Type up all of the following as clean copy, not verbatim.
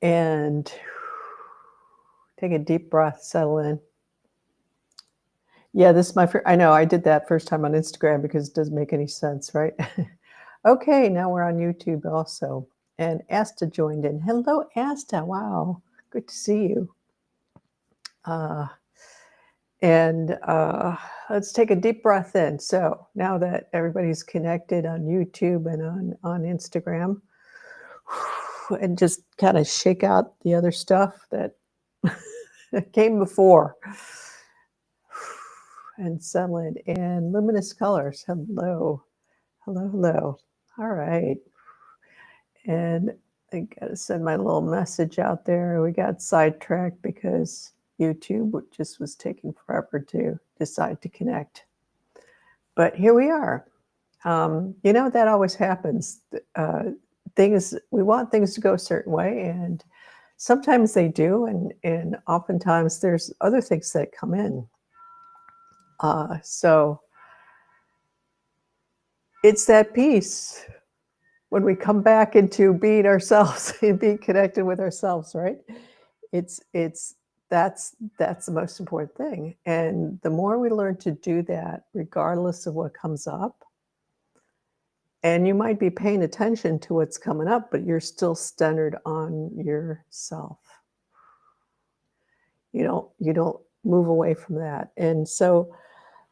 And take a deep breath, settle in. Yeah, this is my first. I know I did that first time on Instagram because it doesn't make any sense, right? Okay, now we're on YouTube also. And Asta joined in. Hello, Asta. Wow, good to see you. Uh, and let's take a deep breath in. So now that everybody's connected on YouTube and on Instagram, and just kind of shake out the other stuff that came before. And settle in. And luminous colors. Hello. Hello, hello. All right. And I got to send my little message out there. We got sidetracked because YouTube just was taking forever to decide to connect. But here we are. That always happens. We want things to go a certain way, and sometimes they do, and oftentimes there's other things that come in. So it's that piece when we come back into being ourselves and being connected with ourselves, right? That's the most important thing. And the more we learn to do that, regardless of what comes up, and you might be paying attention to what's coming up, but you're still centered on yourself. You don't move away from that. And so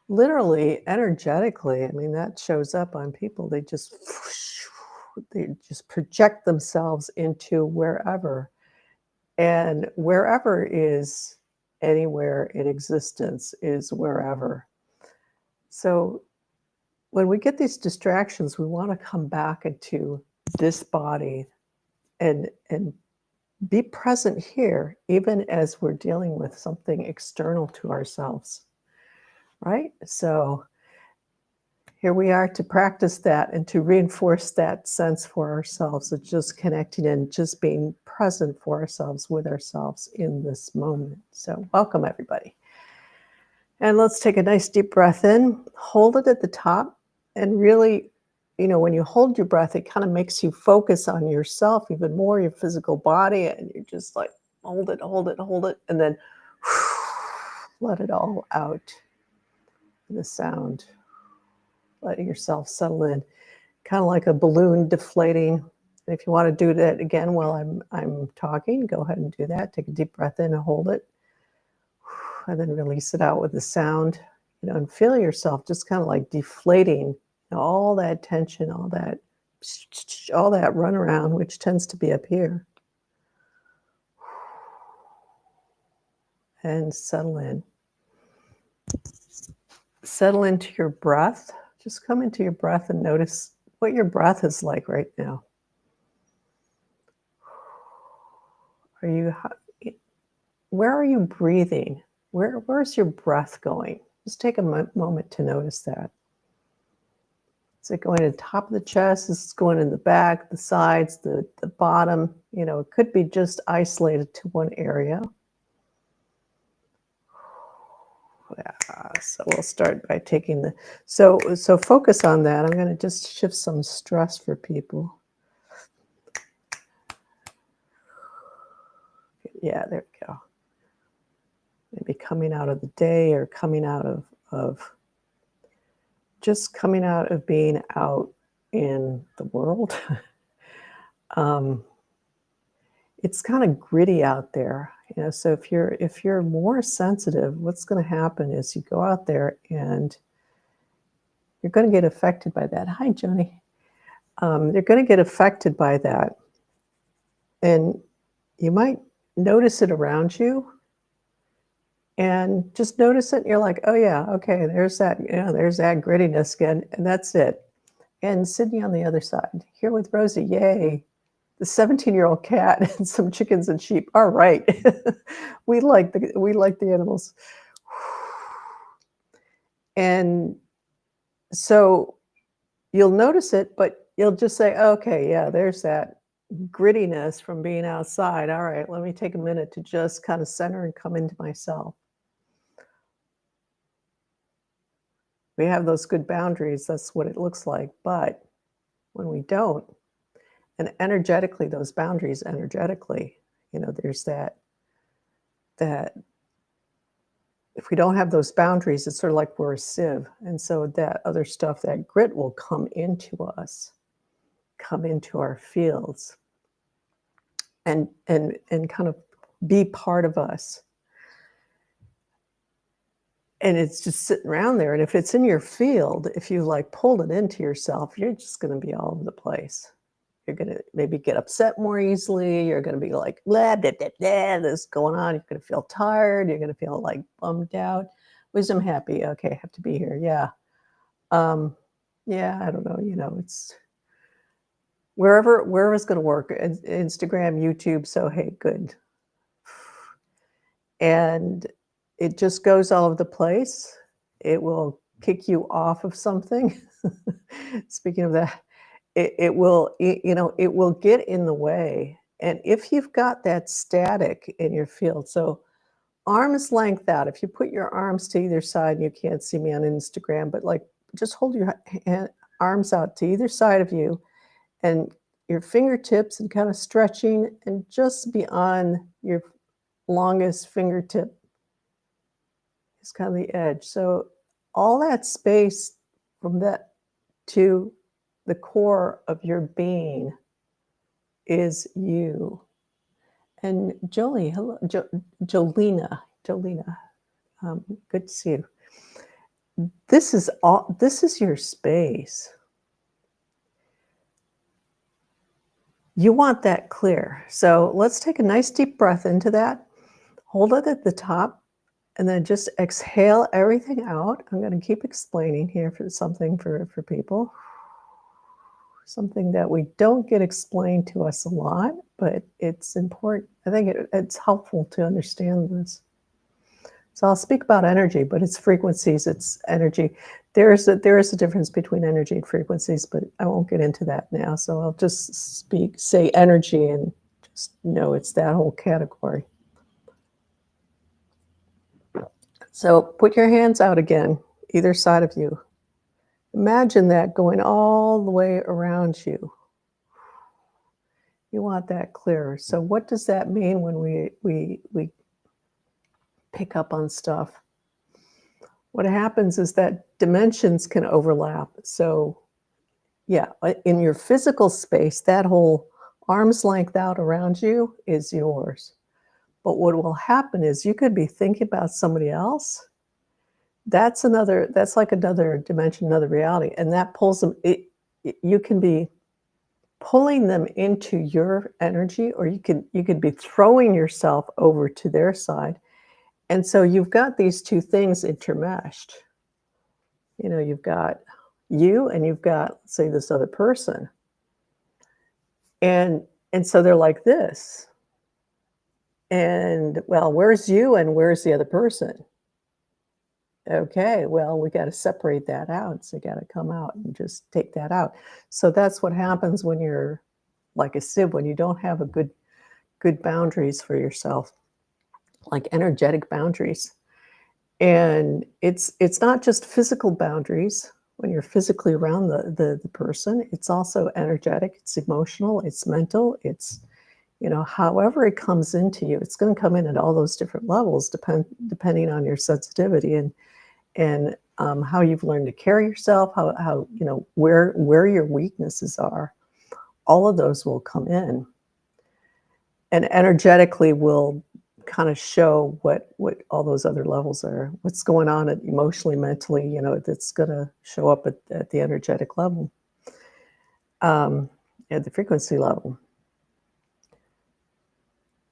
literally, energetically, I mean, that shows up on people. They just project themselves into wherever. And wherever is anywhere in existence is wherever. So when we get these distractions, we want to come back into this body and be present here, even as we're dealing with something external to ourselves, right? So here we are to practice that and to reinforce that sense for ourselves of just connecting and just being present for ourselves with ourselves in this moment. So welcome, everybody. And let's take a nice deep breath in, hold it at the top, and really, when you hold your breath, it kind of makes you focus on yourself even more, your physical body, and you're just like, hold it, hold it, hold it, and then let it all out. The sound. Letting yourself settle in, kind of like a balloon deflating. And if you want to do that again while I'm talking, go ahead and do that. Take a deep breath in and hold it, and then release it out with the sound. And feel yourself just kind of like deflating all that tension, all that runaround, which tends to be up here. And settle in. Settle into your breath. Just come into your breath and notice what your breath is like right now. Where are you breathing? Where's your breath going? Just take a moment to notice that. Is it going to the top of the chest? Is it going in the back, the sides, the bottom? It could be just isolated to one area. Yeah, so we'll start by taking so focus on that. I'm going to just shift some stress for people. Yeah, there we go. Maybe coming out of the day or coming out of just coming out of being out in the world. It's kind of gritty out there, so if you're more sensitive, what's going to happen is you go out there and you're going to get affected by that. Hi, Joni. You're going to get affected by that, and you might notice it around you, and just notice it. And you're like, oh yeah, okay, there's that grittiness again, and that's it. And Sydney on the other side, here with Rosie, yay. The 17-year-old cat and some chickens and sheep. All right. we like the animals. And so you'll notice it, but you'll just say, okay, yeah, there's that grittiness from being outside. All right, let me take a minute to just kind of center and come into myself. We have those good boundaries. That's what it looks like. But when we don't, and energetically, those boundaries energetically, There's that if we don't have those boundaries, it's sort of like we're a sieve. And so that other stuff, that grit will come into us, come into our fields and kind of be part of us. And it's just sitting around there. And if it's in your field, if you like pulled it into yourself, you're just going to be all over the place. You're going to maybe get upset more easily. You're going to be like, blah, blah, blah, blah, this is going on. You're going to feel tired. You're going to feel like bummed out. Wisdom happy. Okay, I have to be here. Yeah. Yeah, I don't know. It's wherever it's going to work. Instagram, YouTube. So, hey, good. And it just goes all over the place. It will kick you off of something. Speaking of that, it will get in the way. And if you've got that static in your field, so arm's length out. If you put your arms to either side, and you can't see me on Instagram, but like just hold your arms out to either side of you and your fingertips and kind of stretching, and just beyond your longest fingertip is kind of the edge. So all that space from that to the core of your being is you. And Jolie, hello, Jolina, good to see you. This is your space. You want that clear. So let's take a nice deep breath into that. Hold it at the top, and then just exhale everything out. I'm going to keep explaining here for people. Something that we don't get explained to us a lot, but it's important. I think it's helpful to understand this. So I'll speak about energy, but it's frequencies, it's energy. There is a difference between energy and frequencies, but I won't get into that now. So I'll just say energy, and just know it's that whole category. So put your hands out again, either side of you. Imagine that going all the way around you. You want that clearer. So what does that mean when we pick up on stuff? What happens is that dimensions can overlap. So yeah, in your physical space, that whole arm's length out around you is yours. But what will happen is you could be thinking about somebody else. That's like another dimension, another reality. And that pulls them, you can be pulling them into your energy, or you could be throwing yourself over to their side. And so you've got these two things intermeshed. You've got you, and you've got, say, this other person. And so they're like this. And well, where's you and where's the other person? Okay, well, we got to separate that out. So you got to come out and just take that out. So that's what happens when you're like a sieve, when you don't have a good boundaries for yourself, like energetic boundaries. And it's not just physical boundaries when you're physically around the person. It's also energetic, it's emotional, it's mental, it's however it comes into you, it's going to come in at all those different levels, depending on your sensitivity and how you've learned to carry yourself, how where your weaknesses are. All of those will come in, and energetically will kind of show what all those other levels are, what's going on emotionally, mentally, that's going to show up at the energetic level, at the frequency level.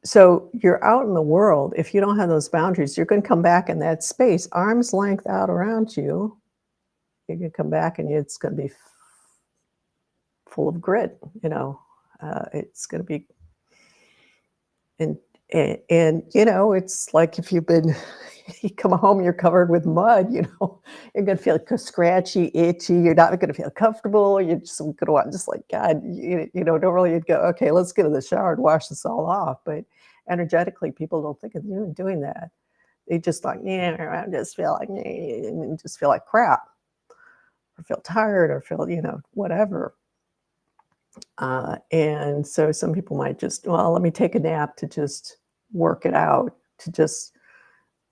So you're out in the world. If you don't have those boundaries, you're going to come back in that space, arm's length out around you. You're going to come back, and it's going to be full of grit. It's going to be, and it's like if you've been, you come home, you're covered with mud. You're going to feel scratchy, itchy. You're not going to feel comfortable. You're just going to want, just like, God, normally you'd go, okay, let's get in the shower and wash this all off. But energetically, people don't think of doing that. They just like, yeah, I just feel like, and just feel like crap, or feel tired, or feel, whatever. And so some people might just, well, let me take a nap to just work it out, to just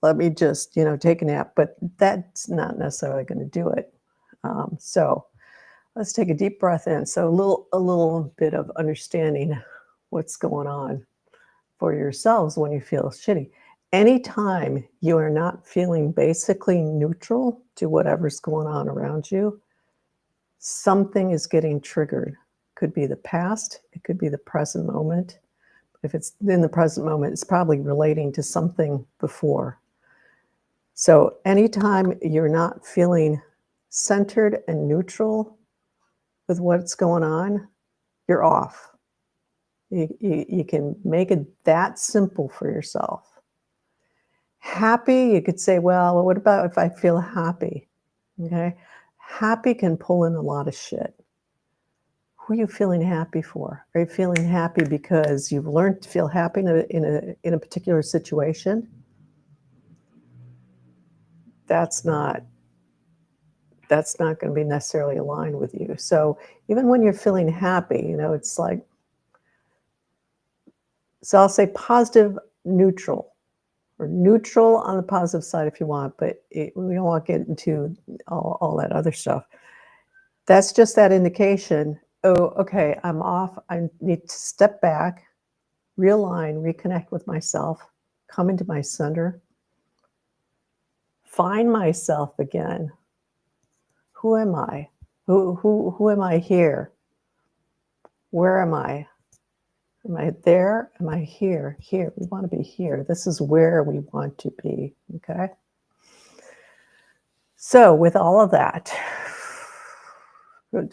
let me just, take a nap. But that's not necessarily going to do it. So let's take a deep breath in. So a little bit of understanding what's going on for yourselves when you feel shitty. Anytime you are not feeling basically neutral to whatever's going on around you, something is getting triggered. Could be the past, it could be the present moment. If it's in the present moment, it's probably relating to something before. So anytime you're not feeling centered and neutral with what's going on, you're off. You can make it that simple for yourself. Happy, you could say, well, what about if I feel happy? Okay. Happy can pull in a lot of shit. Who are you feeling happy for? Are you feeling happy because you've learned to feel happy in a particular situation? That's not going to be necessarily aligned with you. So even when you're feeling happy, it's like, so I'll say positive, neutral, or neutral on the positive side if you want, but we don't want to get into all that other stuff. That's just that indication. Oh, okay, I'm off. I need to step back, realign, reconnect with myself, come into my center, find myself again. Who am I? Who am I here? Where am I? Am I there? Am I here? Here. We want to be here. This is where we want to be. Okay. So with all of that,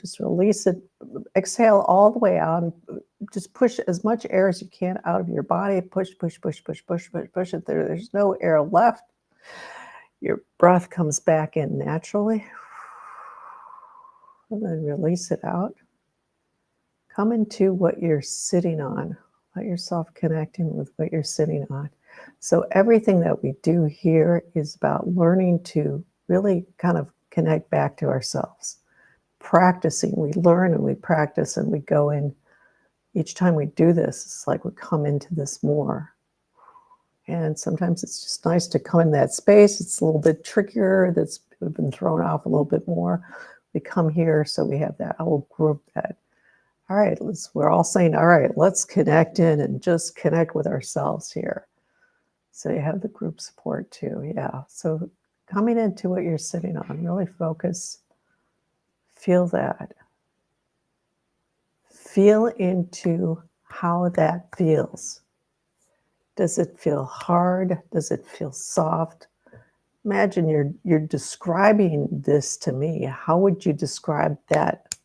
just release it. Exhale all the way out. Just push as much air as you can out of your body. Push, push, push, push, push, push, push it. There's no air left. Your breath comes back in naturally. And then release it out. Come into what you're sitting on. Let yourself connecting with what you're sitting on. So everything that we do here is about learning to really kind of connect back to ourselves. Practicing, we learn and we practice and we go in. Each time we do this, it's like we come into this more. And sometimes it's just nice to come in that space. It's a little bit trickier. We've been thrown off a little bit more. We come here, so we have that whole group that, all right, we're all saying, all right, let's connect in and just connect with ourselves here. So you have the group support too. Yeah. So coming into what you're sitting on, really focus, feel that. Feel into how that feels. Does it feel hard? Does it feel soft? Imagine you're describing this to me. How would you describe that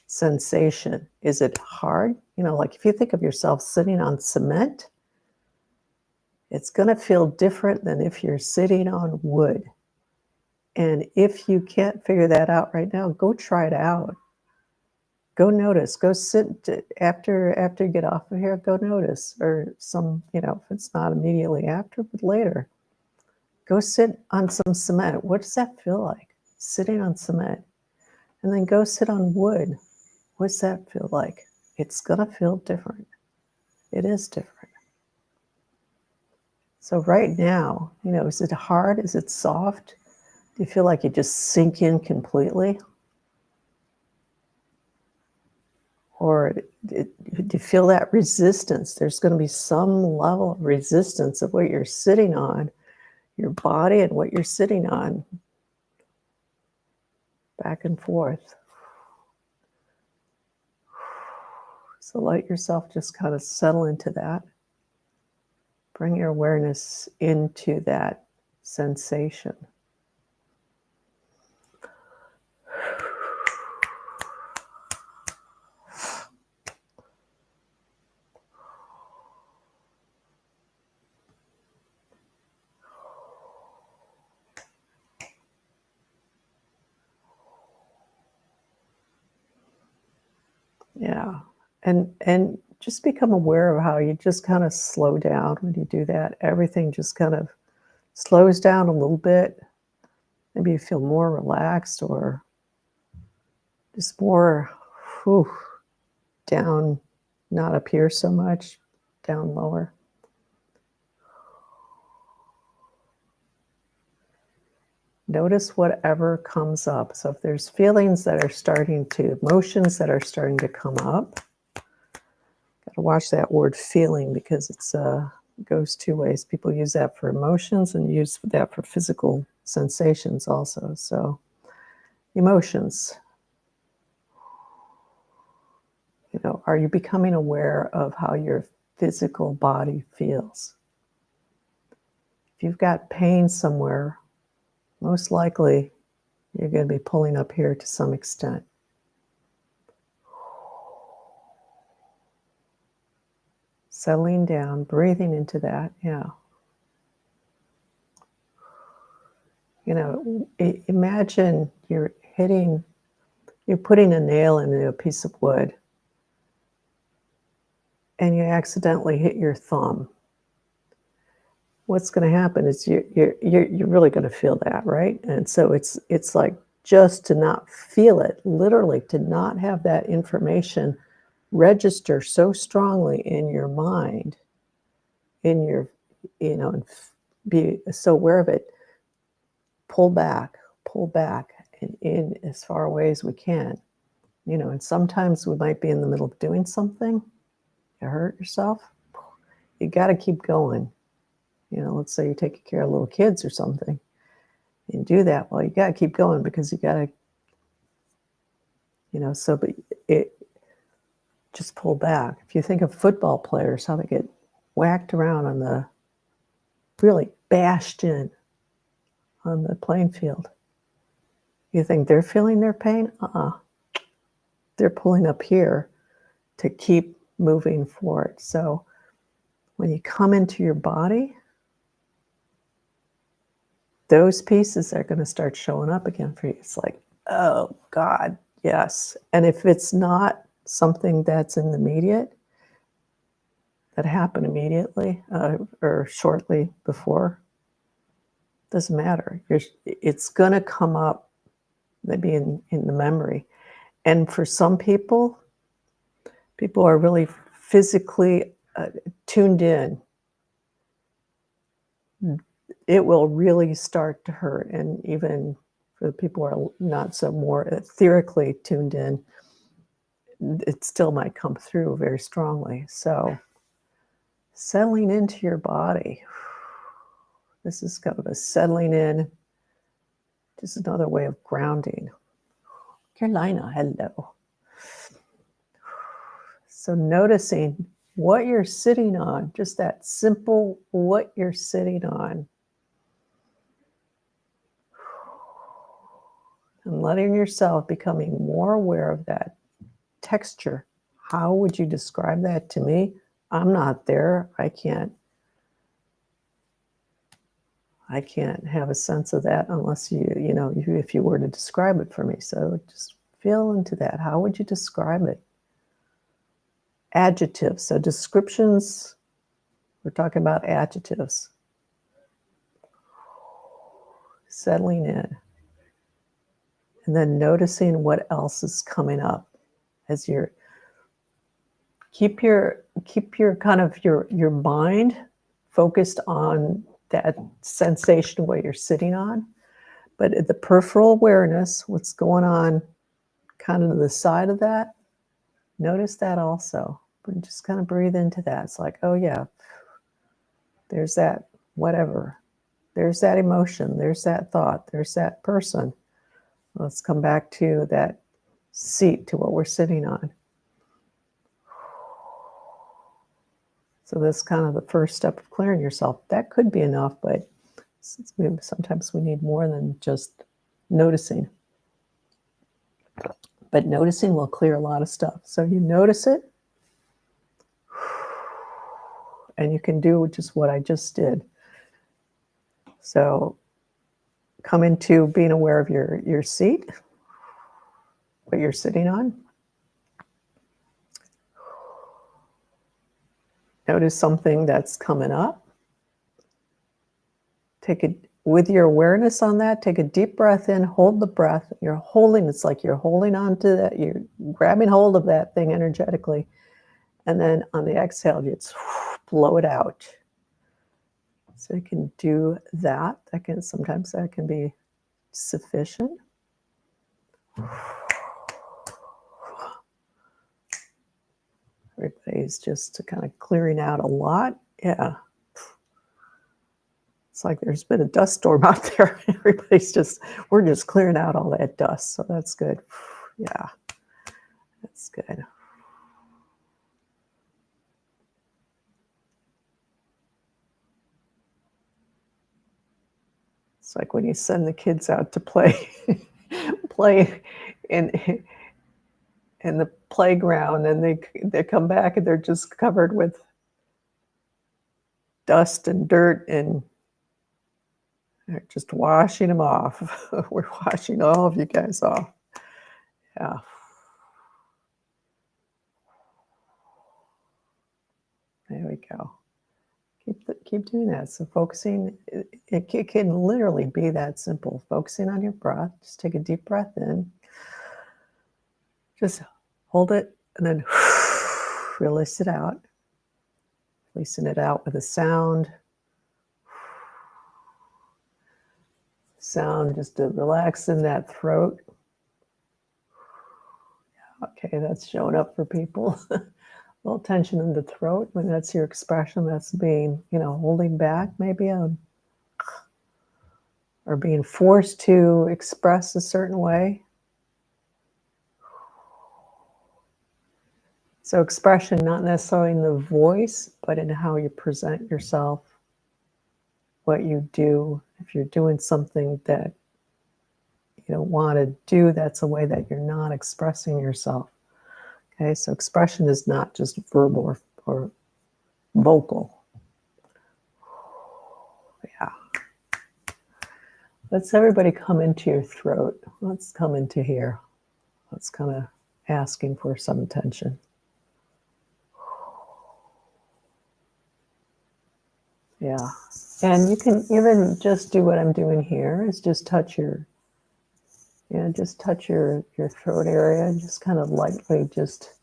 sensation? Is it hard? Like if you think of yourself sitting on cement, it's going to feel different than if you're sitting on wood. And if you can't figure that out right now, go try it out. Go notice. Go sit after you get off of here. Go notice, or if it's not immediately after, but later. Go sit on some cement. What does that feel like? Sitting on cement. And then go sit on wood. What's that feel like? It's going to feel different. It is different. So right now, is it hard? Is it soft? Do you feel like you just sink in completely? Or do you feel that resistance? There's going to be some level of resistance of what you're sitting on, your body and what you're sitting on, back and forth. So let yourself just kind of settle into that. Bring your awareness into that sensation. Yeah. And just become aware of how you just kind of slow down when you do that. Everything just kind of slows down a little bit. Maybe you feel more relaxed or just more, whew. down, not up here so much, down lower. Notice whatever comes up. So if there's feelings that are starting to, emotions that are starting to come up, got to watch that word feeling because it's goes two ways. People use that for emotions and use that for physical sensations also. So emotions, you know, are you becoming aware of how your physical body feels? If you've got pain somewhere, most likely you're going to be pulling up here to some extent. Settling down, breathing into that, yeah. You know, imagine you're putting a nail into a piece of wood and you accidentally hit your thumb. What's going to happen is you're really going to feel that, right? And so it's like just to not feel it, literally to not have that information register so strongly in your mind, in your, you know, and be so aware of it. Pull back and in as far away as we can, you know. And sometimes we might be in the middle of doing something, you hurt yourself, you got to keep going. You know, let's say you're taking care of little kids or something and do that. Well, you got to keep going because you got to, you know, so, but it just pull back. If you think of football players, how they get whacked around on the, really bashed in on the playing field. You think they're feeling their pain? They're pulling up here to keep moving forward. So when you come into your body, those pieces are going to start showing up again for you. It's like, oh God, yes. And if it's not something that's in the immediate, that happened immediately or shortly before, doesn't matter. It's going to come up maybe in the memory. And for some people are really physically tuned in. It will really start to hurt. And even for the people who are not so more etherically tuned in, it still might come through very strongly. So settling into your body. This is kind of a settling in, just another way of grounding. Carolina, hello. So noticing what you're sitting on, just that simple what you're sitting on. And letting yourself becoming more aware of that texture. How would you describe that to me? I'm not there. I can't have a sense of that unless if you were to describe it for me. So just feel into that. How would you describe it? Adjectives. So descriptions, we're talking about adjectives. Settling in. And then noticing what else is coming up as you're keep your kind of your mind focused on that sensation of what you're sitting on, but the peripheral awareness, what's going on kind of to the side of that, notice that also. Just kind of breathe into that. It's like, oh yeah, there's that whatever, there's that emotion, there's that thought, there's that person. Let's come back to that seat, to what we're sitting on. So that's kind of the first step of clearing yourself. That could be enough, but sometimes we need more than just noticing. But noticing will clear a lot of stuff. So you notice it, and you can do just what I just did. So come into being aware of your seat, what you're sitting on. Notice something that's coming up. with your awareness on that, take a deep breath in, hold the breath. You're holding, it's like you're holding on to that, you're grabbing hold of that thing energetically. And then on the exhale, you just blow it out. So you can do that. Sometimes that can be sufficient. Everybody's just kind of clearing out a lot. Yeah. It's like there's been a dust storm out there. We're just clearing out all that dust. So that's good. Yeah, that's good. It's like when you send the kids out to play, play in the playground, and they come back and they're just covered with dust and dirt, and they're just washing them off. We're washing all of you guys off. Yeah. There we go. Keep doing that. So focusing, it can literally be that simple. Focusing on your breath. Just take a deep breath in. Just hold it and then release it out. Releasing it out with a sound. Sound just to relax in that throat. Okay, that's showing up for people. A little tension in the throat when that's your expression. That's being, holding back maybe, or being forced to express a certain way. So expression, not necessarily in the voice, but in how you present yourself, what you do. If you're doing something that you don't want to do, that's a way that you're not expressing yourself. Okay, so expression is not just verbal or vocal. Yeah. Let's everybody come into your throat. Let's come into here. Let's kind of asking for some attention. Yeah. And you can even just do what I'm doing here, is just touch your throat area, and just kind of lightly just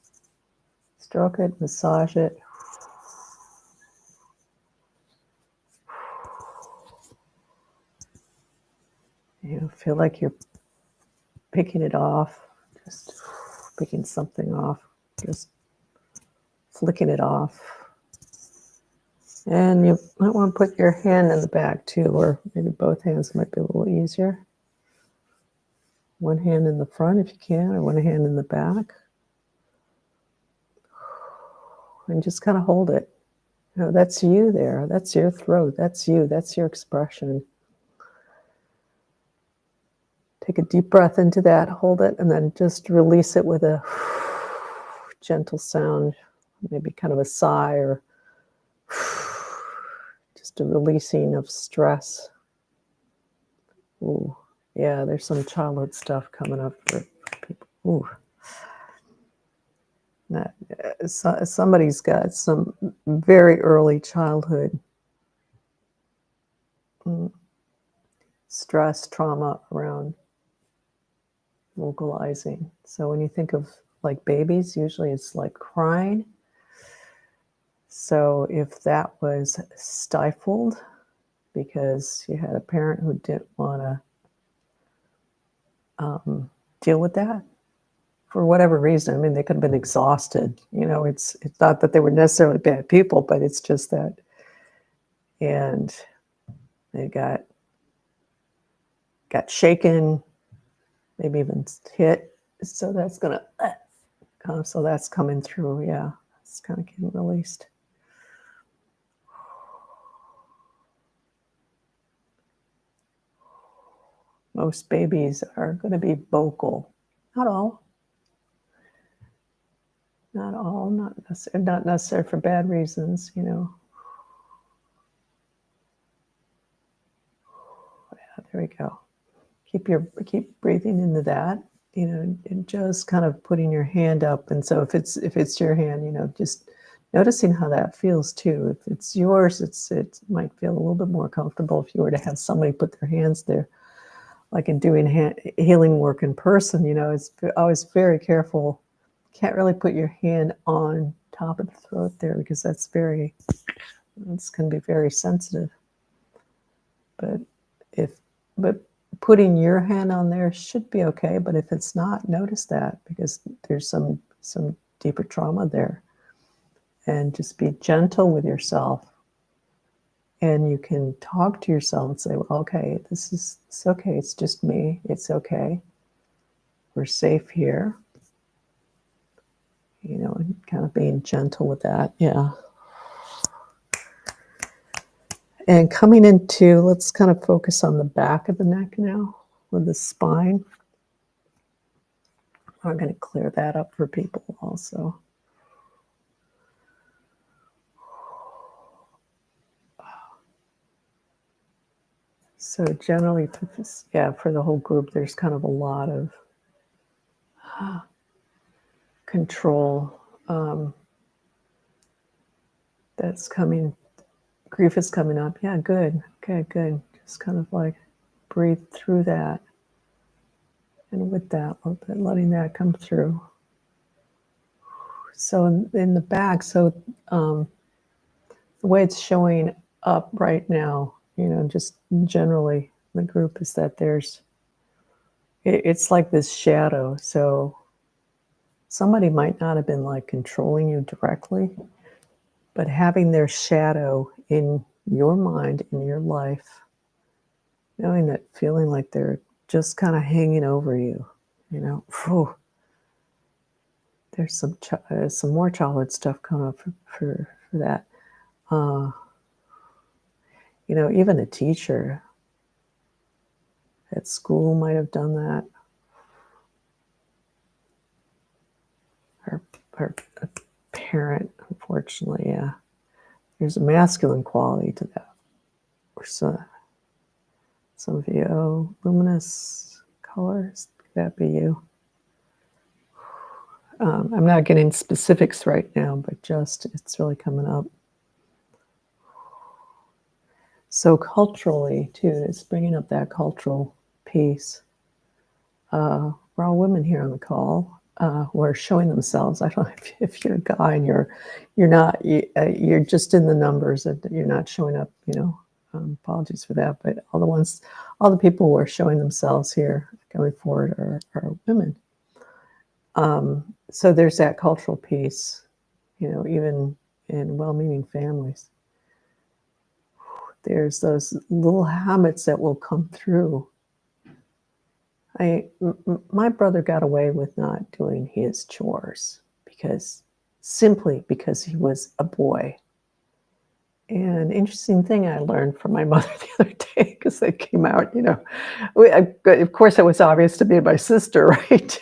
stroke it, massage it. Feel like you're picking it off, just picking something off, just flicking it off. And you might want to put your hand in the back too, or maybe both hands might be a little easier. One hand in the front if you can, or one hand in the back. And just kind of hold it. That's you there. That's your throat. That's you. That's your expression. Take a deep breath into that, hold it, and then just release it with a gentle sound, maybe kind of a sigh, or just a releasing of stress. Ooh, yeah, there's some childhood stuff coming up for people. Ooh. Somebody's got some very early childhood stress, trauma around vocalizing. So when you think of like babies, usually it's like crying. So if that was stifled because you had a parent who didn't want to deal with that for whatever reason, I mean, they could have been exhausted. It's not that they were necessarily bad people, but it's just that, and they got shaken, maybe even hit. So that's gonna come. So that's coming through. Yeah, it's kind of getting released. Most babies are going to be vocal. Not all. Not all. Not necessarily for bad reasons. Yeah, there we go. Keep breathing into that. And just kind of putting your hand up. And so if it's your hand, just noticing how that feels too. If it's yours, it might feel a little bit more comfortable if you were to have somebody put their hands there, like in doing healing work in person. It's always very careful. Can't really put your hand on top of the throat there because it's can be very sensitive. But but putting your hand on there should be okay. But if it's not, notice that, because there's some deeper trauma there. And just be gentle with yourself. And you can talk to yourself and say, well, okay, it's okay. It's just me. It's okay. We're safe here. And kind of being gentle with that. Yeah. And coming into, let's kind of focus on the back of the neck now with the spine. I'm going to clear that up for people also. So generally, for the whole group, there's kind of a lot of control that's coming. Grief is coming up. Yeah, good. Okay, good. Just kind of like breathe through that. And with that, a little bit, letting that come through. So in the back, the way it's showing up right now, just generally the group, is that it's like this shadow. So somebody might not have been like controlling you directly, but having their shadow in your mind, in your life, knowing that, feeling like they're just kind of hanging over you, whew. There's some more childhood stuff coming up for that. Even a teacher at school might have done that. Or a parent, unfortunately, yeah. There's a masculine quality to that. Or some of you, luminous colors, could that be you? I'm not getting specifics right now, but just it's really coming up. So culturally, too, it's bringing up that cultural piece. We're all women here on the call who are showing themselves. I don't know if you're a guy and you're not, you're just in the numbers, and you're not showing up, apologies for that. But all the people who are showing themselves here going forward are women. So there's that cultural piece, even in well-meaning families. There's those little habits that will come through. My brother got away with not doing his chores simply because he was a boy. And interesting thing I learned from my mother the other day, because they came out, of course it was obvious to me and my sister, right?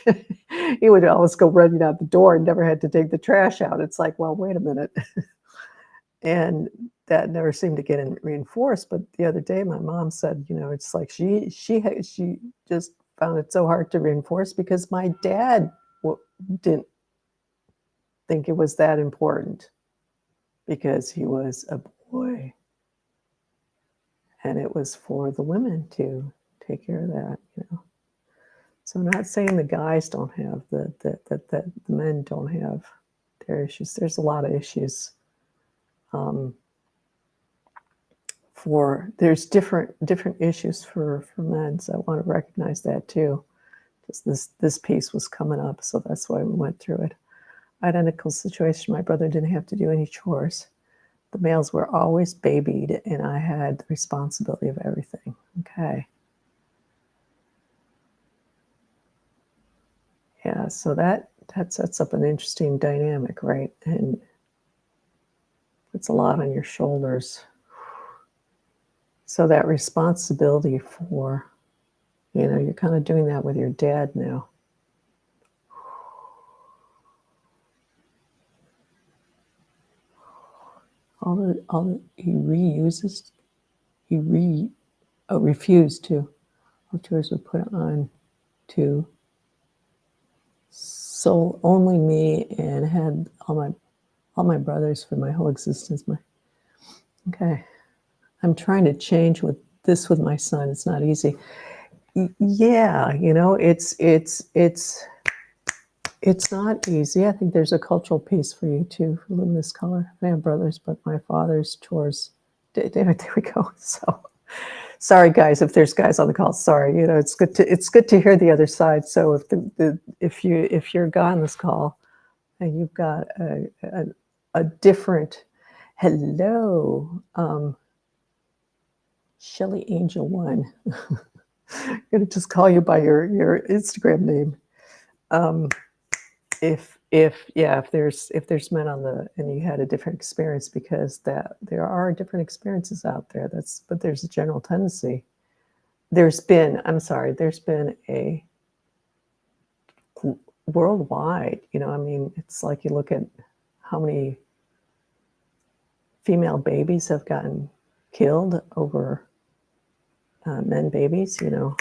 He would always go running out the door and never had to take the trash out. It's like, well, wait a minute. And that never seemed to get reinforced. But the other day, my mom said, it's like she just found it so hard to reinforce because my dad didn't think it was that important because he was a boy. And it was for the women to take care of that, So I'm not saying the guys don't have that the men don't have their issues. There's a lot of issues. There's different issues for men, so I want to recognize that too. Just this piece was coming up, so that's why we went through it. Identical situation. My brother didn't have to do any chores. The males were always babied, and I had the responsibility of everything. Okay. Yeah, so that sets up an interesting dynamic, right? And puts a lot on your shoulders. So that responsibility for, you're kind of doing that with your dad now. He reuses, refused to. All chores were put on to only me, and had all my all my brothers for my whole existence. Okay. I'm trying to change with my son. It's not easy. Yeah, it's not easy. I think there's a cultural piece for you too, for luminous color. I have brothers, but my father's chores. There we go. So sorry, guys, if there's guys on the call. Sorry, it's good to hear the other side. So if you're a guy on this call and you've got a different hello, Shelly Angel One. I'm gonna just call you by your Instagram name. If there's men on and you had a different experience, because that there are different experiences out there. But there's a general tendency. There's been a worldwide, it's like you look at how many female babies have gotten killed over men babies, male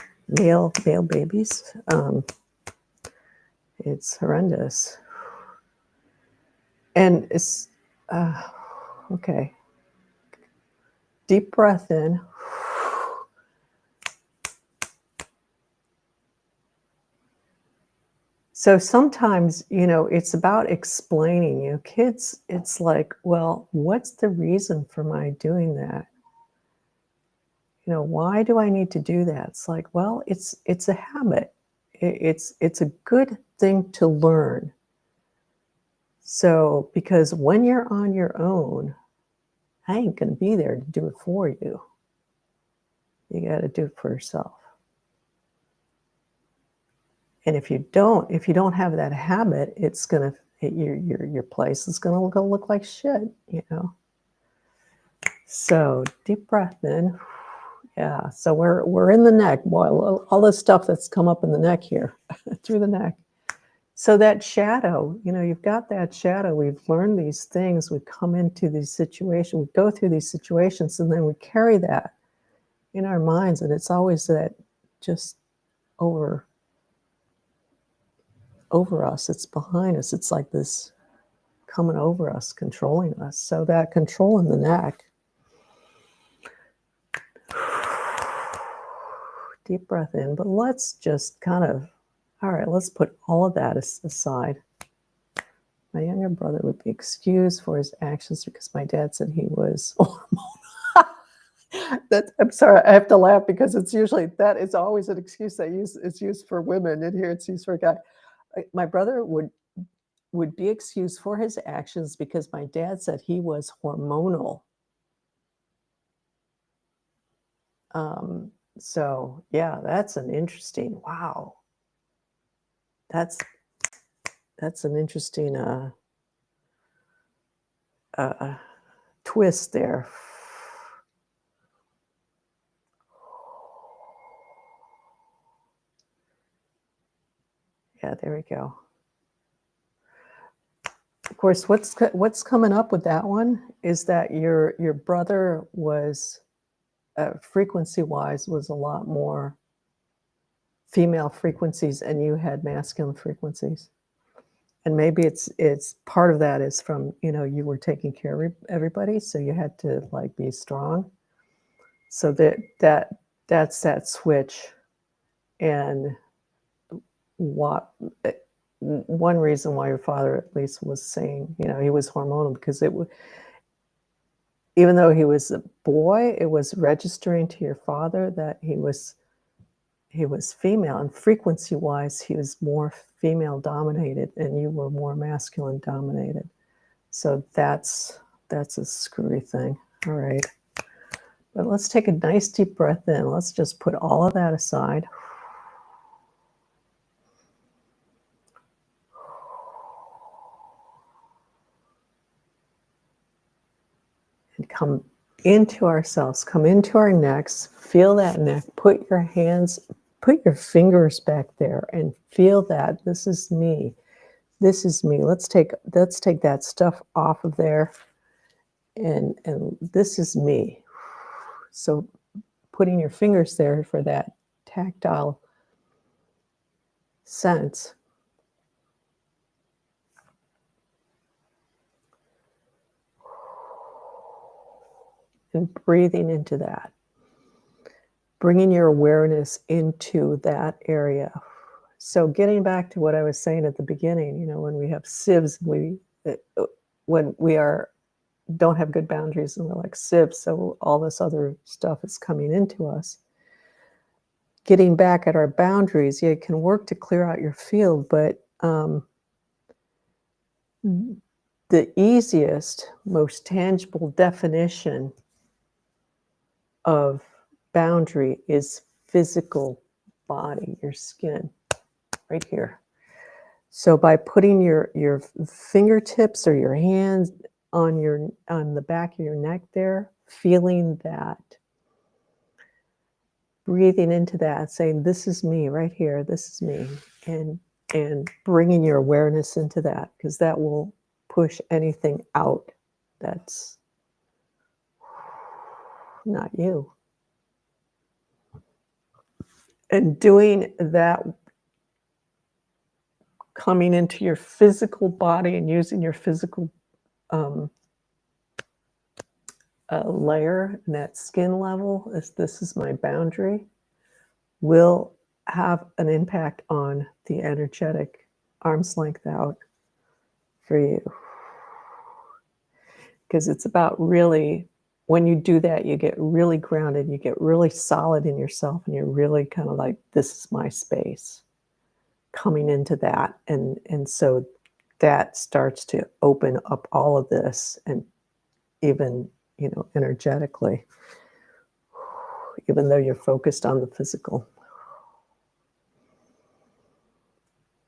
babies. It's horrendous. And it's okay. Deep breath in. So sometimes, it's about explaining, kids, it's like, well, what's the reason for my doing that? Why do I need to do that? It's like, well, it's a habit. It's a good thing to learn. So, because when you're on your own, I ain't going to be there to do it for you. You got to do it for yourself. And if you don't have that habit, it's going to, your place is going to look like shit, So deep breath in. Yeah. So we're in the neck. Boy, all this stuff that's come up in the neck here, through the neck. So that shadow, you've got that shadow. We've learned these things. We come into these situations. We go through these situations, and then we carry that in our minds. And it's always that just over us. It's behind us. It's like this coming over us, controlling us. So that control in the neck. Deep breath in. But let's just all right, let's put all of that aside. My younger brother would be excused for his actions because my dad said he was I'm sorry, I have to laugh because it's always an excuse it's used for women, and here it's used for a guy. My brother would be excused for his actions because my dad said he was hormonal. So yeah, that's an interesting, wow. That's an interesting twist there. Yeah, there we go. Of course, what's coming up with that one is that your brother was, frequency-wise, was a lot more female frequencies, and you had masculine frequencies. And maybe it's part of that is from, you were taking care of everybody, so you had to like be strong. So that's that switch. And one reason why your father at least was saying, he was hormonal, because even though he was a boy, it was registering to your father that he was female, and frequency wise he was more female dominated and you were more masculine dominated. So that's a screwy thing. All right, but let's take a nice deep breath in. Let's just put all of that aside. And come into ourselves, come into our necks, feel that neck, put your fingers back there and feel that this is me. This is me. Let's take that stuff off of there. And this is me. So putting your fingers there for that tactile sense. and breathing into that. Bringing your awareness into that area. So getting back to what I was saying at the beginning, you know, when we have sieves, when we don't have good boundaries and we're like sieves, so all this other stuff is coming into us. Getting back at our boundaries, yeah, it can work to clear out your field, but the easiest, most tangible definition of boundary is physical body, your skin, right here. So by putting your fingertips or your hands on the back of your neck there, feeling that, breathing into that, saying, this is me right here, this is me, and bringing your awareness into that, because that will push anything out that's not you. And doing that, coming into your physical body and using your physical layer and that skin level, this is my boundary, will have an impact on the energetic arm's length out for you. Because it's about really, when you do that, you get really grounded, you get really solid in yourself, and you're really kind of like, this is my space, coming into that. And so that starts to open up all of this, and even, you know, energetically, even though you're focused on the physical.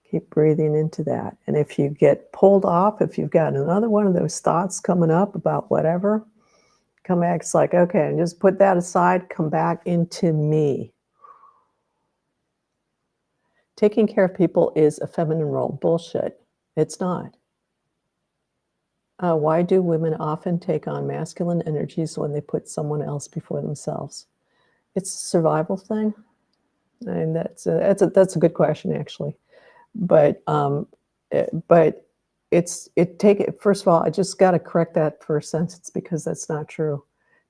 Keep breathing into that. And if you get pulled off, if you've got another one of those thoughts coming up about whatever, come back. It's like, okay, and just put that aside, come back into me. Taking care of people is a feminine role. Bullshit. It's not. Why do women often take on masculine energies when they put someone else before themselves? It's a survival thing. And that's a good question, actually. But first of all, I just got to correct that first sentence, because that's not true.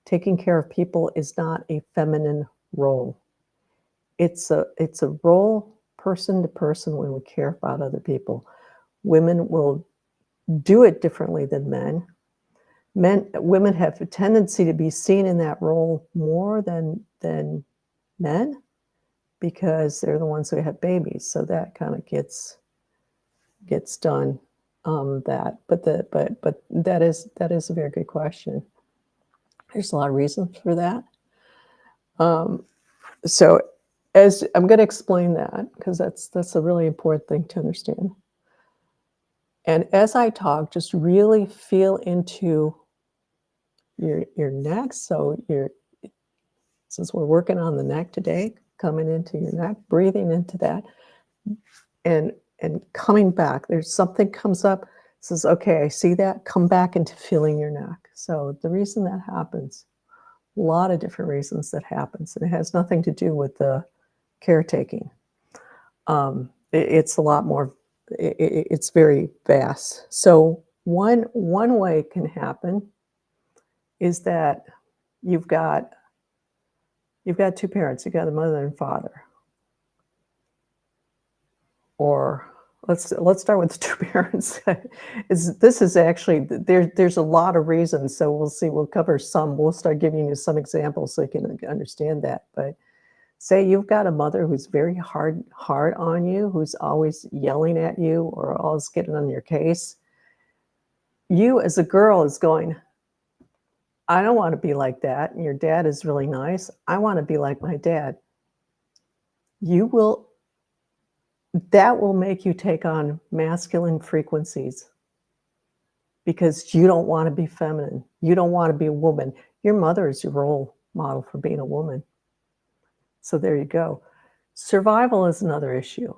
Taking care of people is not a feminine role. It's a role, person to person, when we care about other people. Women will do it differently than men. Women have a tendency to be seen in that role more than men, because they're the ones who have babies. So that kind of gets done. But that is a very good question. There's a lot of reasons for that. So as I'm going to explain that, because that's a really important thing to understand. And as I talk, just really feel into your neck. So since we're working on the neck today, coming into your neck, breathing into that, and coming back. There's something comes up, says, okay, I see that, come back into feeling your neck. So the reason that happens, a lot of different reasons that happens, and it has nothing to do with the caretaking. It's a lot more, it's very vast. So one way it can happen is that you've got two parents, you've got a mother and father. Or let's start with the two parents. This is actually, there's a lot of reasons. So we'll see, we'll cover some, we'll start giving you some examples so you can understand that. But say you've got a mother who's very hard on you, who's always yelling at you or always getting on your case. You as a girl is going, I don't want to be like that. And your dad is really nice. I want to be like my dad. That will make you take on masculine frequencies, because you don't want to be feminine. You don't want to be a woman. Your mother is your role model for being a woman. So there you go. Survival is another issue.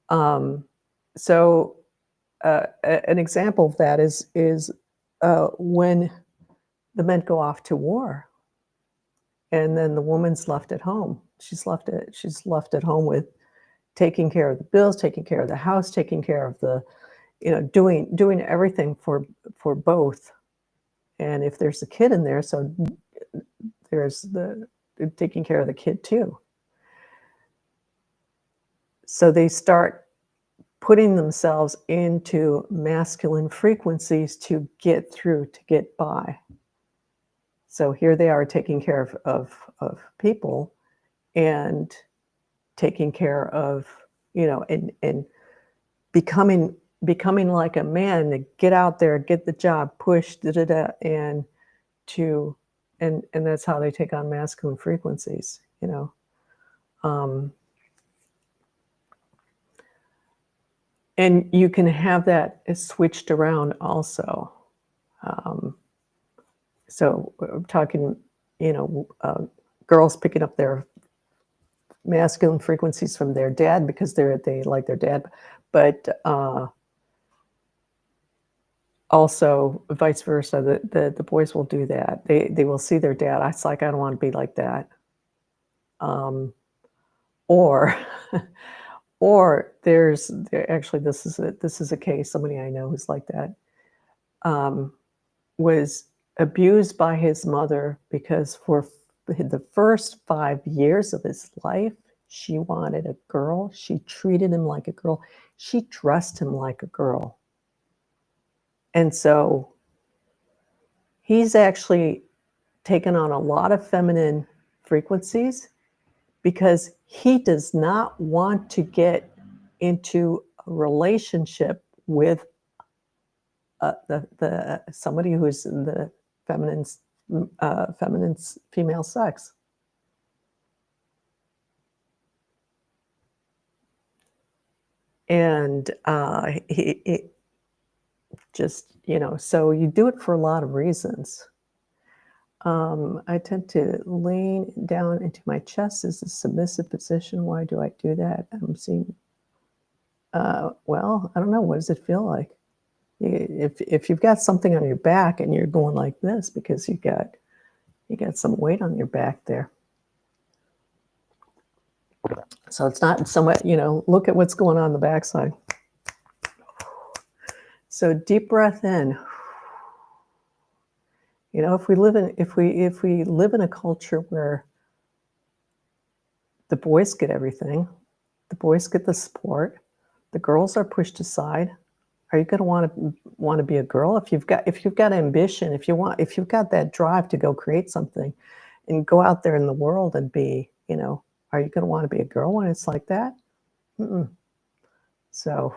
An example of that is when the men go off to war, and then the woman's left at home. She's left at home with taking care of the bills, taking care of the house, taking care of the, doing everything for both. And if there's a kid in there, so there's the taking care of the kid too. So they start putting themselves into masculine frequencies to get through, to get by. So here they are taking care of people and taking care of, and becoming like a man to get out there, get the job, push, da da da, to and that's how they take on masculine frequencies, Um, and you can have that switched around also. Um, so I'm talking, girls picking up their masculine frequencies from their dad because they like their dad, but also vice versa. The boys will do that. They will see their dad. It's like I don't want to be like that. Or or actually this is a case. Somebody I know who's like that. Was abused by his mother because for the first 5 years of his life, she wanted a girl. She treated him like a girl. She dressed him like a girl. And so he's actually taken on a lot of feminine frequencies because he does not want to get into a relationship with the somebody who's in the feminine female sex. And he just, so you do it for a lot of reasons. I tend to lean down into my chest as a submissive position. Why do I do that? I'm seeing, well, I don't know. What does it feel like? If you've got something on your back and you're going like this because you got some weight on your back there. So it's not somewhat, look at what's going on the backside. So deep breath in. If we live in a culture where the boys get everything, the boys get the support, the girls are pushed aside, are you going to want to be a girl? If you've got ambition, if you've got that drive to go create something and go out there in the world and be, are you going to want to be a girl when it's like that? Mm-mm. So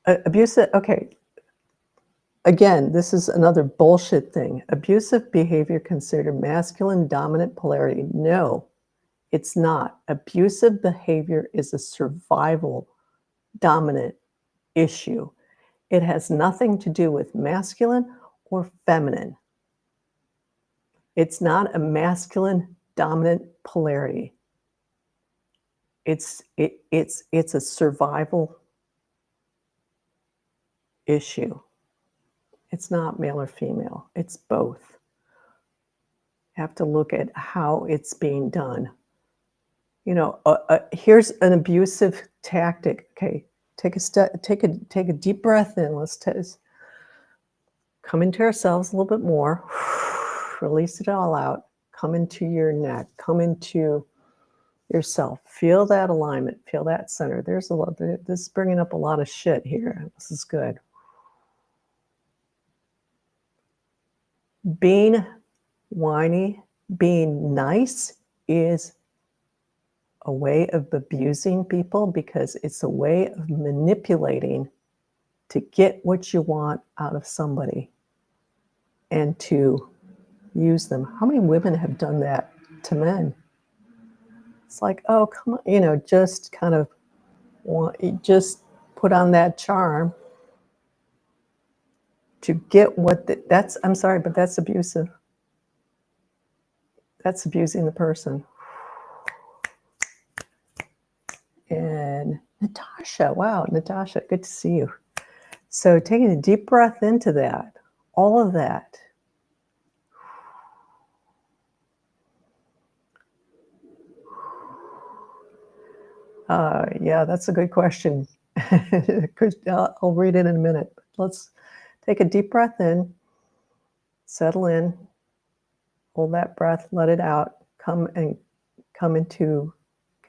abusive, okay. Again, this is another bullshit thing. Abusive behavior considered masculine dominant polarity. No, it's not. Abusive behavior is a survival dominant issue. It has nothing to do with masculine or feminine. It's not a masculine dominant polarity. It's a survival issue. It's not male or female. It's both. You have to look at how it's being done. Here's an abusive tactic. Okay, take a deep breath in. Let's come into ourselves a little bit more. Release it all out. Come into your neck. Come into yourself. Feel that alignment. Feel that center. There's a lot. This is bringing up a lot of shit here. This is good. Being whiny, being nice is a way of abusing people because it's a way of manipulating to get what you want out of somebody and to use them. How many women have done that to men? It's like, oh, come on, just kind of just put on that charm to get that's, I'm sorry, but that's abusive. That's abusing the person. And Natasha, wow, Natasha, good to see you. So taking a deep breath into that, all of that. Yeah, that's a good question. I'll read it in a minute. Take a deep breath in, settle in, hold that breath, let it out, come into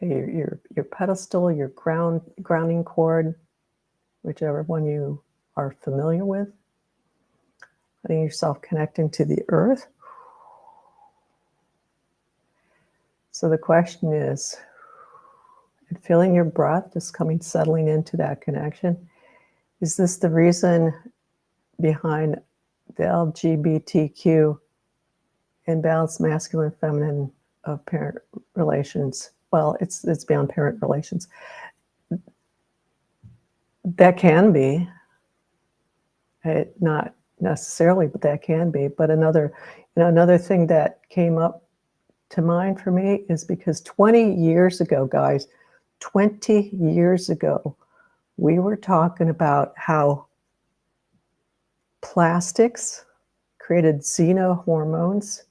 your pedestal, your grounding cord, whichever one you are familiar with. Letting yourself connecting to the earth. So the question is, feeling your breath, just settling into that connection. Is this the reason behind the LGBTQ imbalanced masculine feminine of parent relations? Well, it's beyond parent relations. That can be, not necessarily, but that can be. But another thing that came up to mind for me is because 20 years ago, guys, 20 years ago, we were talking about how plastics created xenohormones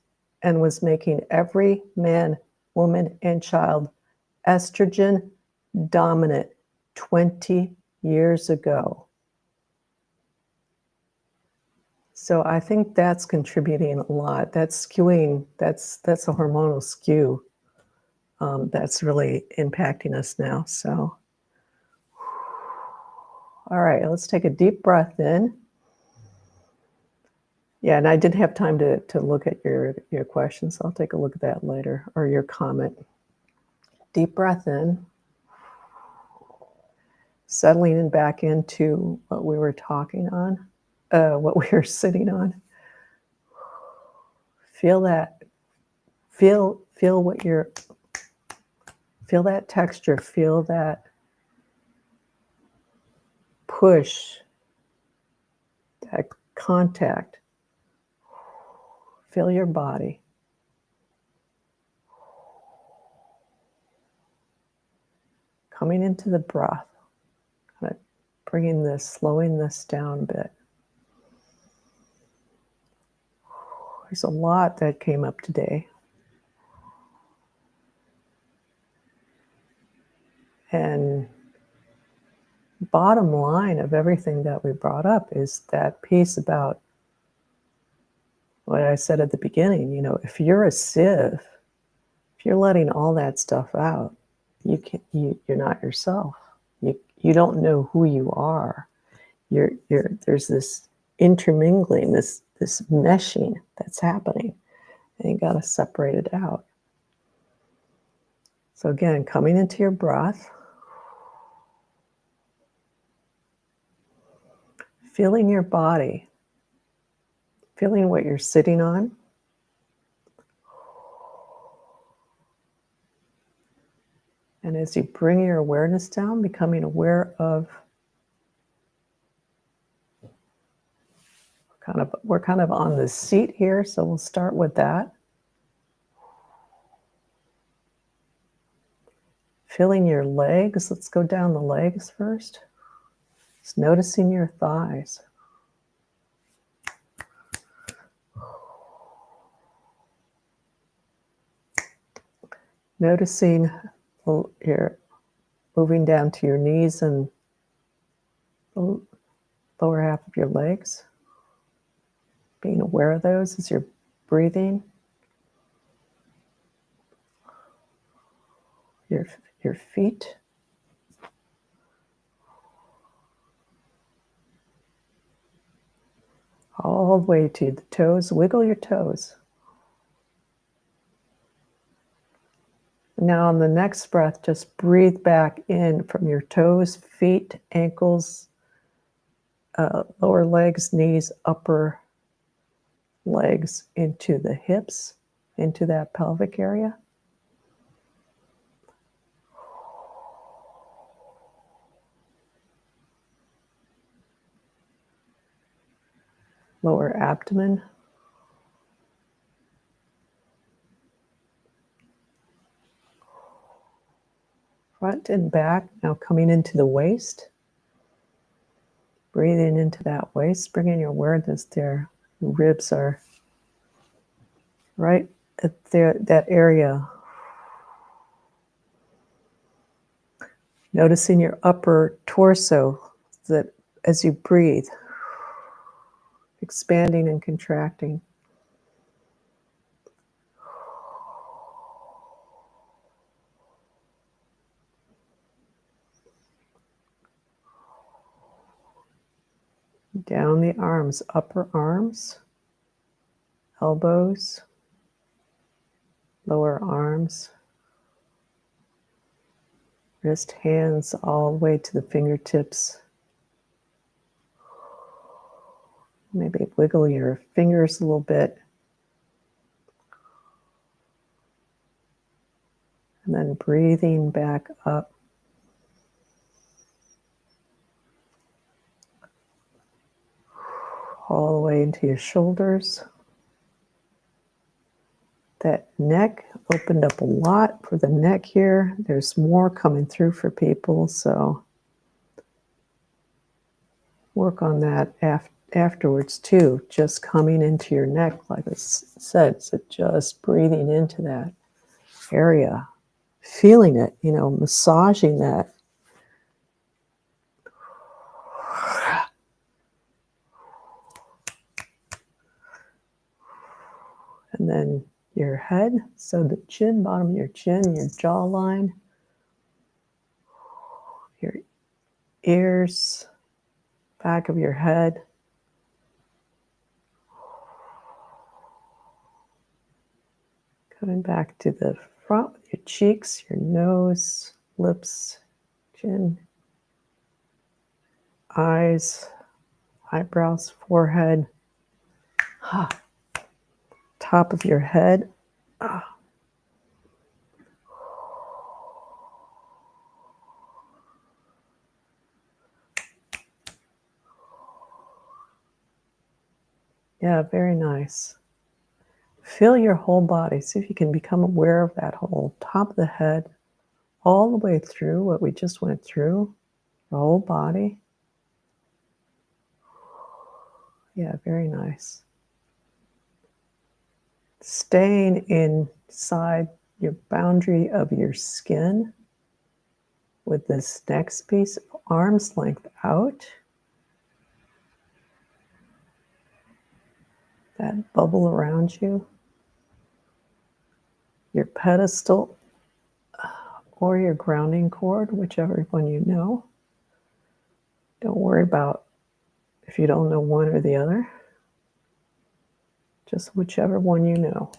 and was making every man, woman, and child estrogen dominant 20 years ago. So I think that's contributing a lot. That's skewing, that's a hormonal skew that's really impacting us now. So, all right, let's take a deep breath in. Yeah, and I didn't have time to look at your questions. I'll take a look at that later, or your comment. Deep breath in. Settling in back into what we were talking on, what we were sitting on. Feel that. Feel what you're. Feel that texture. Feel that push. That contact. Feel your body. Coming into the breath. Kind of bringing this, slowing this down a bit. There's a lot that came up today. And bottom line of everything that we brought up is that piece about what I said at the beginning. If you're a sieve, if you're letting all that stuff out, you're not yourself. You don't know who you are. There's this intermingling, this meshing that's happening, and you got to separate it out. So again, coming into your breath, feeling your body, feeling what you're sitting on. And as you bring your awareness down, becoming aware of we're kind of on the seat here, so we'll start with that. Feeling your legs. Let's go down the legs first. Just noticing your thighs. Noticing you're moving down to your knees and the lower half of your legs. Being aware of those as you're breathing. Your feet. All the way to the toes. Wiggle your toes. Now on the next breath, just breathe back in from your toes, feet, ankles, lower legs, knees, upper legs into the hips, into that pelvic area. Lower abdomen. Front and back, now coming into the waist. Breathing into that waist, bringing your awareness there. Your ribs are right at that area. Noticing your upper torso, that as you breathe, expanding and contracting. Down the arms, upper arms, elbows, lower arms, wrist, hands, all the way to the fingertips. Maybe wiggle your fingers a little bit. And then breathing back up. All the way into your shoulders. That neck opened up a lot for the neck here. There's more coming through for people, so work on that afterwards too. Just coming into your neck, like I said, so just breathing into that area, feeling it, massaging that. And then your head, so the chin, bottom of your chin, your jawline, your ears, back of your head. Coming back to the front, your cheeks, your nose, lips, chin, eyes, eyebrows, forehead, top of your head. Yeah, very nice. Feel your whole body. See if you can become aware of that whole top of the head, all the way through what we just went through, your whole body. Yeah, very nice. Staying inside your boundary of your skin with this next piece, arm's length out. That bubble around you. Your pedestal or your grounding cord, whichever one you know. Don't worry about if you don't know one or the other. Just whichever one you know.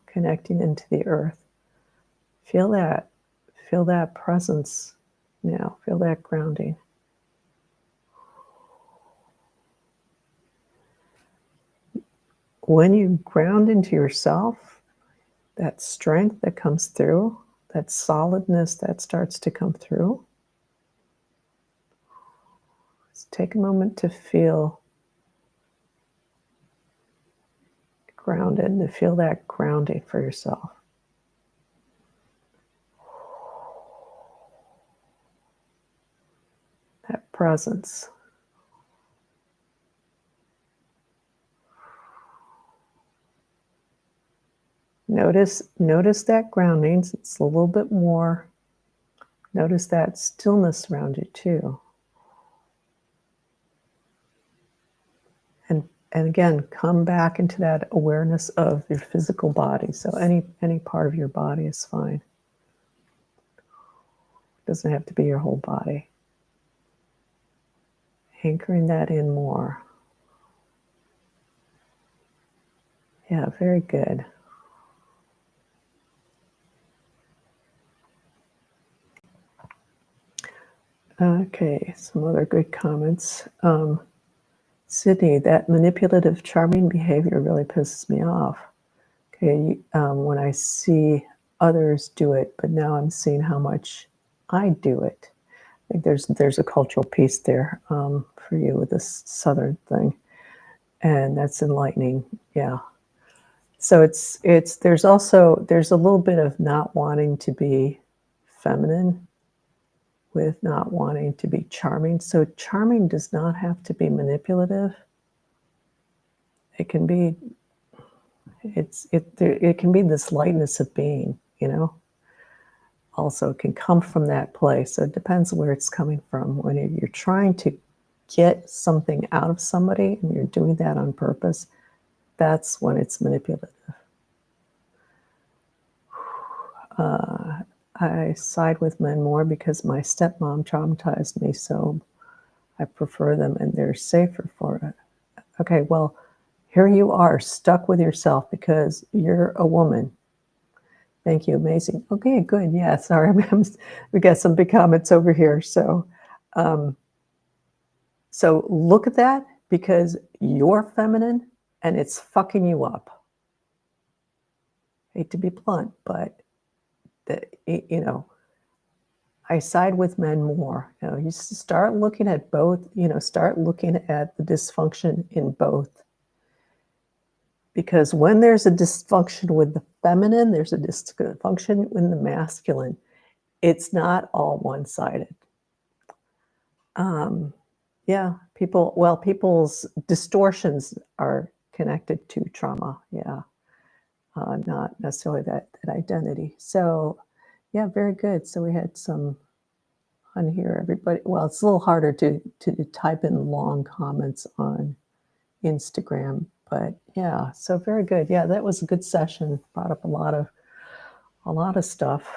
Connecting into the earth. Feel that. Feel that presence now. Feel that grounding. When you ground into yourself, that strength that comes through, that solidness that starts to come through, just take a moment to feel grounded, and to feel that grounding for yourself. That presence. Notice that grounding. It's a little bit more. Notice that stillness around you too. And again, come back into that awareness of your physical body. So any part of your body is fine. It doesn't have to be your whole body. Anchoring that in more. Yeah, very good. Okay, some other good comments. Sydney, that manipulative, charming behavior really pisses me off. Okay, when I see others do it, but now I'm seeing how much I do it. I think there's a cultural piece there for you with this Southern thing, and that's enlightening. Yeah. So there's a little bit of not wanting to be feminine with not wanting to be charming. So charming does not have to be manipulative. It can be, it can be this lightness of being, Also, it can come from that place. So it depends where it's coming from. When you're trying to get something out of somebody and you're doing that on purpose, that's when it's manipulative. I side with men more because my stepmom traumatized me, so I prefer them and they're safer for it. Okay, well, here you are stuck with yourself because you're a woman. Thank you, amazing. Okay, good. Yeah, sorry, we got some big comments over here. So look at that because you're feminine and it's fucking you up. Hate to be blunt, but I side with men more. You start looking at both. Start looking at the dysfunction in both. Because when there's a dysfunction with the feminine, there's a dysfunction with the masculine. It's not all one-sided. Yeah, people's distortions are connected to trauma. Yeah, not necessarily that identity. So, yeah, very good. So we had some on here. Everybody. Well, it's a little harder to type in long comments on Instagram, but yeah. So very good. Yeah, that was a good session. Brought up a lot of stuff.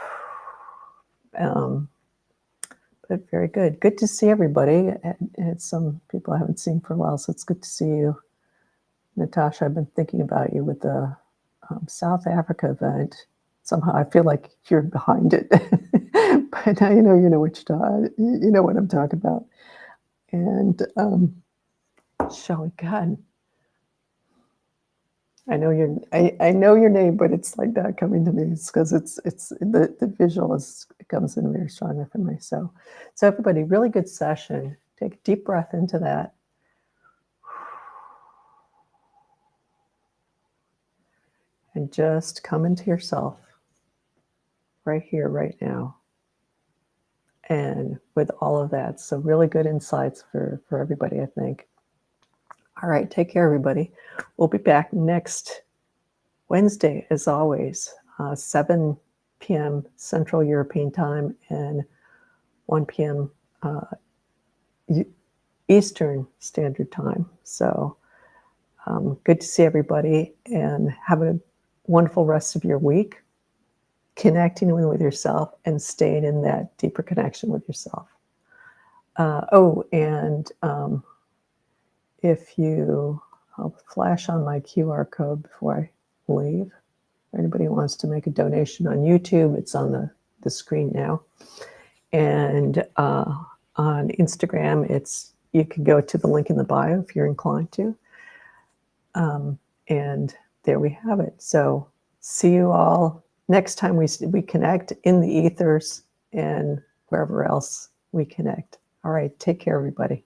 But very good. Good to see everybody. And some people I haven't seen for a while, so it's good to see you. Natasha, I've been thinking about you with the South Africa event. Somehow I feel like you're behind it. But now you know what I'm talking about. And Shelley, God, I know your name, but it's like not coming to me. It's because it's the visual it comes in very strongly for me. So everybody, really good session. Take a deep breath into that. And just come into yourself right here, right now. And with all of that, so really good insights for everybody, I think. All right, take care, everybody. We'll be back next Wednesday, as always, 7 p.m. Central European Time and 1 p.m. Eastern Standard Time. So good to see everybody and have a wonderful rest of your week, connecting with yourself and staying in that deeper connection with yourself. I'll flash on my QR code before I leave. If anybody wants to make a donation on YouTube, it's on the screen now. And on Instagram, you can go to the link in the bio if you're inclined to. And there we have it. So see you all next time we connect in the ethers and wherever else we connect. All right, take care, everybody.